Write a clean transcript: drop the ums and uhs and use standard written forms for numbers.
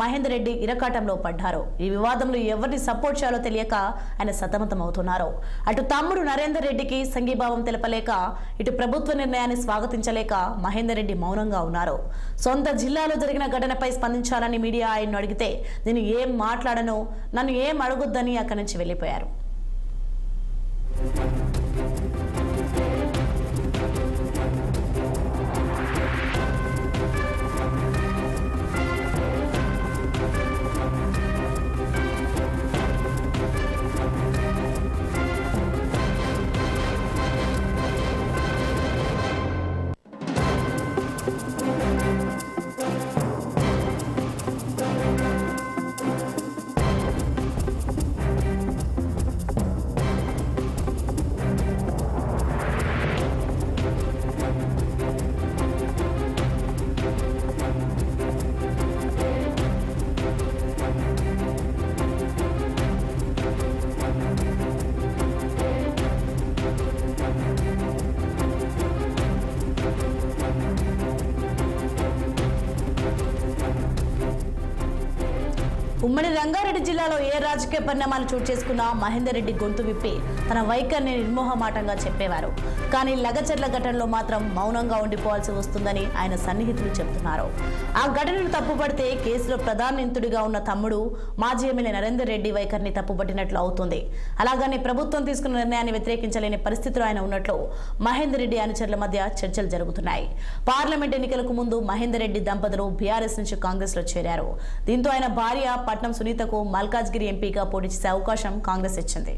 మహేందర్ రెడ్డి ఇరకాటంలో పడ్డారు. ఈ వివాదంలో ఎవరిని సపోర్ట్ చేయాలో తెలియక ఆయన సతమతమవుతున్నారు. అటు తమ్ముడు నరేందర్ రెడ్డికి సంఘీభావం తెలపలేక, ఇటు ప్రభుత్వ నిర్ణయాన్ని స్వాగతించలేక మహేందర్ రెడ్డి మౌనంగా ఉన్నారు. సొంత జిల్లాలో జరిగిన ఘటనపై స్పందించాలని మీడియా ఆయన్ను అడిగితే, నేను ఏం మాట్లాడను, నన్ను ఏం అడగొద్దని అక్కడి నుంచి వెళ్లిపోయారు. ఉమ్మడి రంగారెడ్డి జిల్లాలో ఏ రాజకీయ పరిణామాలు చోటు చేసుకున్నా మహేందర్ రెడ్డి గొంతు విప్పి తన వైఖరిని నిర్మోహమాటంగా చెప్పేవారు. కానీ లగచర్ల ఘటనలో మాత్రం మౌనంగా ఉండిపోవాల్సి వస్తుందని ఆయన సన్నిహితులు చెబుతున్నారు. ఆ ఘటనను తప్పుపడితే కేసులో ప్రధాన నిందితుడిగా ఉన్న తమ్ముడు మాజీ ఎమ్మెల్యే నరేందర్ రెడ్డి వైఖరిని తప్పుపట్టినట్లు అవుతుంది. అలాగని ప్రభుత్వం తీసుకున్న నిర్ణయాన్ని వ్యతిరేకించలేని పరిస్థితిలో ఆయన ఉన్నట్లు మహేందర్ రెడ్డి అనుచరుల మధ్య చర్చలు జరుగుతున్నాయి. పార్లమెంట్ ఎన్నికలకు ముందు మహేందర్ రెడ్డి దంపతులు బీఆర్ఎస్ నుంచి కాంగ్రెస్ లో చేరారు. దీంతో ఆయన భార్య పట్నం సునీతకు మల్కాజ్గిరి ఎంపీగా పోటీ చేసే అవకాశం కాంగ్రెస్ ఇచ్చింది.